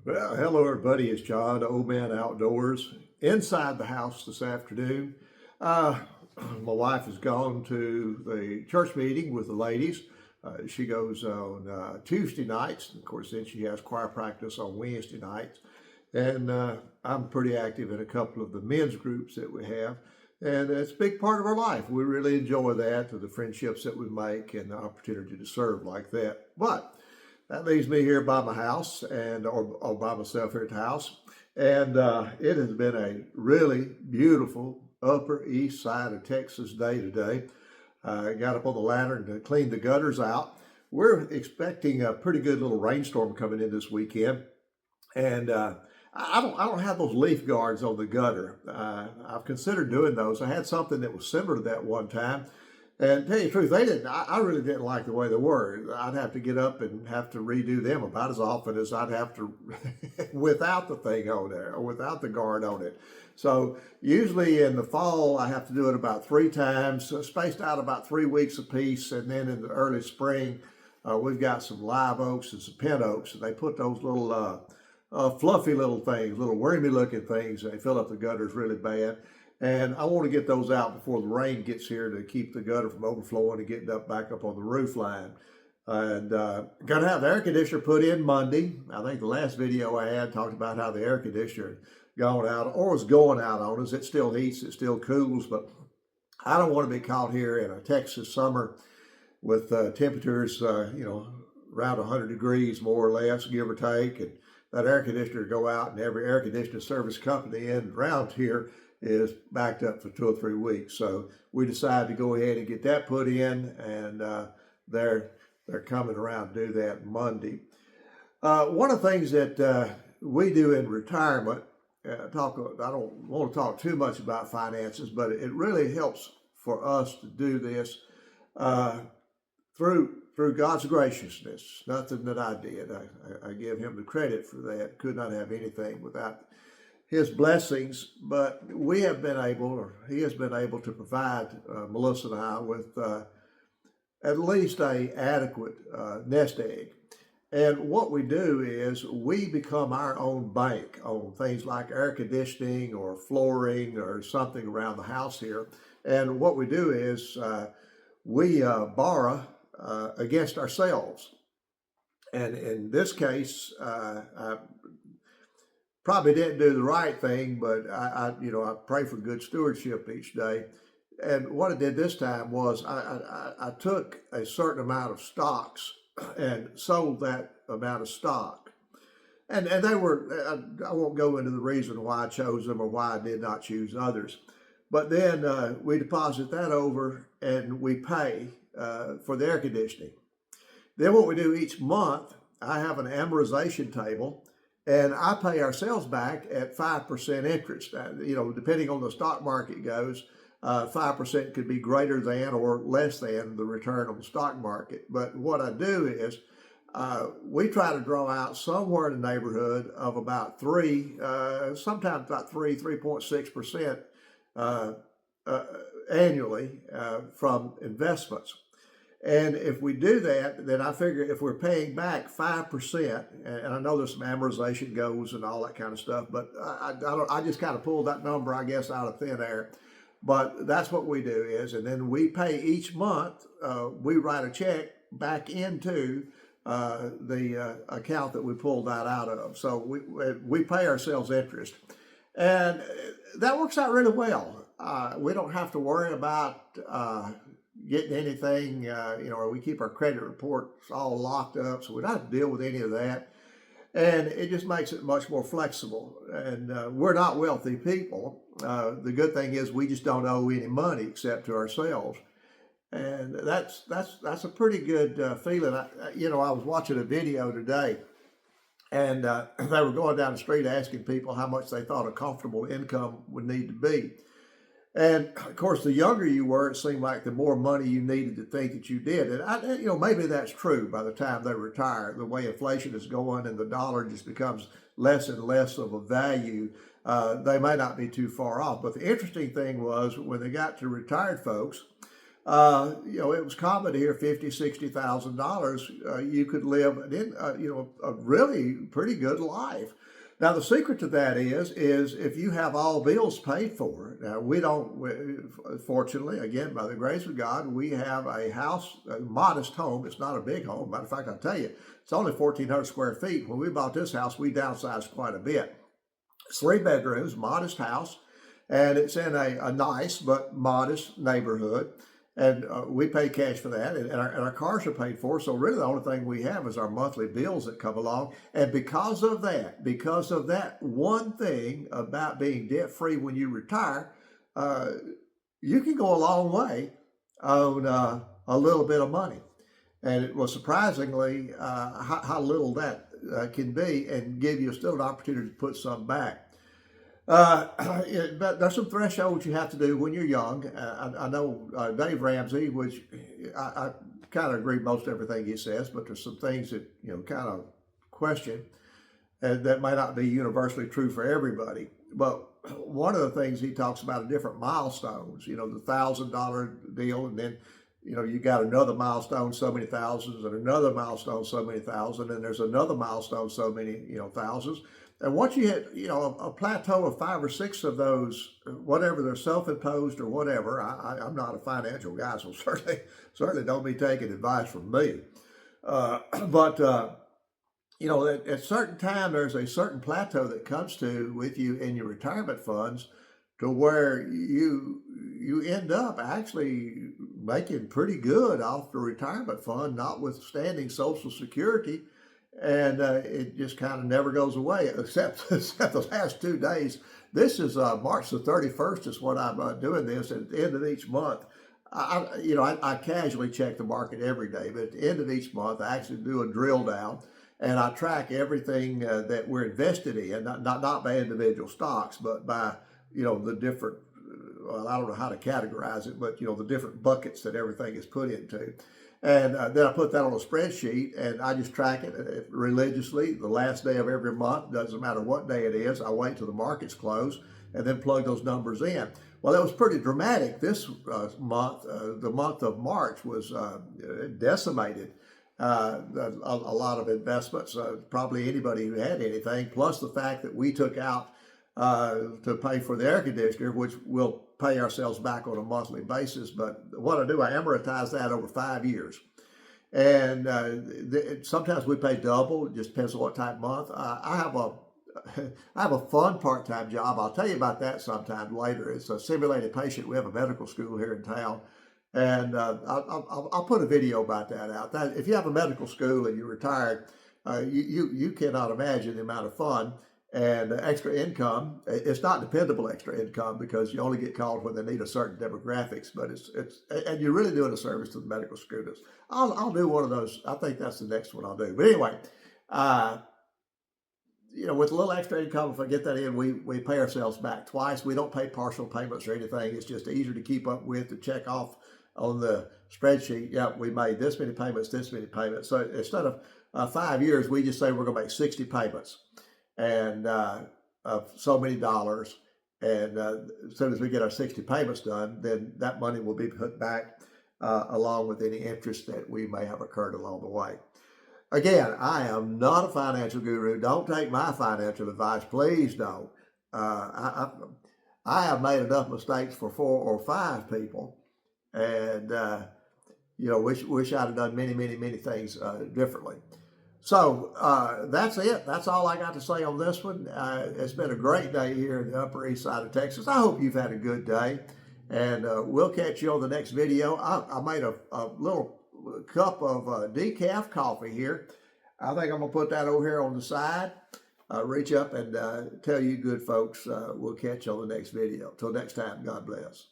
Well, hello everybody. It's John, Old Man Outdoors, inside the house this afternoon. Uh, my wife has gone to the church meeting with the ladies. She goes on Tuesday nights. Of course, then she has choir practice on Wednesday nights. And I'm pretty active in a couple of the men's groups that we have. And it's a big part of our life. We really enjoy that, the friendships that we make and the opportunity to serve like that. But that leaves me here by my house or by myself here at the house. And it has been a really beautiful upper east side of Texas day today. I got up on the ladder to clean the gutters out. We're expecting a pretty good little rainstorm coming in this weekend. And I don't have those leaf guards on the gutter. I've considered doing those. I had something that was similar to that one time. And to tell you the truth, they didn't. I really didn't like the way they were. I'd have to get up and have to redo them about as often as I'd have to without the thing on there or without the guard on it. So usually in the fall, I have to do it about 3 times, spaced out about 3 weeks apiece. And then in the early spring, we've got some live oaks and some pin oaks, and they put those little fluffy little things, little wormy looking things. They fill up the gutters really bad. And I want to get those out before the rain gets here to keep the gutter from overflowing and getting up back up on the roof line. And going to have the air conditioner put in Monday. I think the last video I had talked about how the air conditioner gone out or was going out on us. It still heats, it still cools, but I don't want to be caught here in a Texas summer with temperatures, around 100 degrees more or less, give or take, and that air conditioner go out, and every air conditioner service company in around here is backed up for 2 or 3 weeks. So we decided to go ahead and get that put in, and they're coming around to do that Monday. One of the things that we do in retirement, I don't want to talk too much about finances, but it really helps for us to do this uh, through God's graciousness. Nothing that I did. I give him the credit for that. Could not have anything without his blessings, but we have been able, or he has been able to provide Melissa and I with at least a adequate nest egg. And what we do is we become our own bank on things like air conditioning or flooring or something around the house here. And what we do is we borrow against ourselves. And in this case, I probably didn't do the right thing, but I pray for good stewardship each day. And what I did this time was I took a certain amount of stocks and sold that amount of stock. And they were, I won't go into the reason why I chose them or why I did not choose others. But then we deposit that over and we pay for the air conditioning. Then what we do each month, I have an amortization table, and I pay ourselves back at 5% interest. Depending on the stock market goes, 5% could be greater than or less than the return on the stock market. But what I do is we try to draw out somewhere in the neighborhood of about sometimes about 3.6% annually from investments. And if we do that, then I figure if we're paying back 5%, and I know there's some amortization goes and all that kind of stuff, but I just kind of pulled that number, I guess, out of thin air. But that's what we do is, and then we pay each month, we write a check back into the account that we pulled that out of. So we pay ourselves interest. And that works out really well. We don't have to worry about getting anything, or we keep our credit reports all locked up, so we don't have to deal with any of that. And it just makes it much more flexible. And we're not wealthy people. The good thing is we just don't owe any money except to ourselves. And that's a pretty good feeling. I was watching a video today, and they were going down the street asking people how much they thought a comfortable income would need to be. And of course, the younger you were, it seemed like the more money you needed to think that you did. And maybe that's true by the time they retire. The way inflation is going and the dollar just becomes less and less of a value, they may not be too far off. But the interesting thing was when they got to retired folks, it was common to hear $50,000, $60,000. You could live a really pretty good life. Now, the secret to that is if you have all bills paid for. Now, fortunately, again, by the grace of God, we have a house, a modest home. It's not a big home. Matter of fact, I'll tell you, it's only 1,400 square feet. When we bought this house, we downsized quite a bit. It's 3 bedrooms, modest house, and it's in a nice but modest neighborhood. And we pay cash for that, and our cars are paid for. So really the only thing we have is our monthly bills that come along. And because of that one thing about being debt-free when you retire, you can go a long way on a little bit of money. And it was surprisingly how little that can be, and give you still an opportunity to put some back. But there's some thresholds you have to do when you're young. I know Dave Ramsey, which I kind of agree with most everything he says, but there's some things that, kind of question, and that may not be universally true for everybody. But one of the things he talks about are different milestones, the $1,000 deal, and then, you got another milestone, so many thousands, and another milestone, so many thousand, and there's another milestone, so many, thousands. And once you hit, a plateau of 5 or 6 of those, whatever they're self-imposed or whatever, I'm not a financial guy, so certainly don't be taking advice from me. But at a certain time, there's a certain plateau that comes to with you in your retirement funds, to where you end up actually making pretty good off the retirement fund, notwithstanding Social Security. And it just kind of never goes away, except the last 2 days. This is March the 31st is what I'm doing this. At the end of each month, I casually check the market every day, but at the end of each month, I actually do a drill down, and I track everything that we're invested in, not by individual stocks, but by, the different, I don't know how to categorize it, but, the different buckets that everything is put into. And then I put that on a spreadsheet, and I just track it religiously. The last day of every month, doesn't matter what day it is, I wait till the markets close and then plug those numbers in. Well, it was pretty dramatic this month. The month of March was decimated. A lot of investments, probably anybody who had anything, plus the fact that we took out to pay for the air conditioner, which will pay ourselves back on a monthly basis. But what I do, I amortize that over 5 years. And sometimes we pay double. It just depends on what type of month. I have a fun part-time job. I'll tell you about that sometime later. It's a simulated patient. We have a medical school here in town. And I'll put a video about that out. If you have a medical school and you're retired, you cannot imagine the amount of fun and extra income. It's not dependable extra income, because you only get called when they need a certain demographics, but and you're really doing a service to the medical students. I'll do one of those. I think that's the next one I'll do. But anyway, with a little extra income, if I get that in, we pay ourselves back twice. We don't pay partial payments or anything. It's just easier to keep up with, to check off on the spreadsheet. Yeah, we made this many payments, this many payments. So instead of 5 years, we just say we're going to make 60 payments, and of so many dollars. And as soon as we get our 60 payments done, then that money will be put back along with any interest that we may have occurred along the way. Again, I am not a financial guru. Don't take my financial advice. Please don't. I have made enough mistakes for 4 or 5 people, and wish I'd have done many things differently. So that's it. That's all I got to say on this one. It's been a great day here in the Upper East Side of Texas. I hope you've had a good day, and we'll catch you on the next video. I made a little cup of decaf coffee here. I think I'm going to put that over here on the side. Reach up and tell you good folks, we'll catch you on the next video. Till next time, God bless.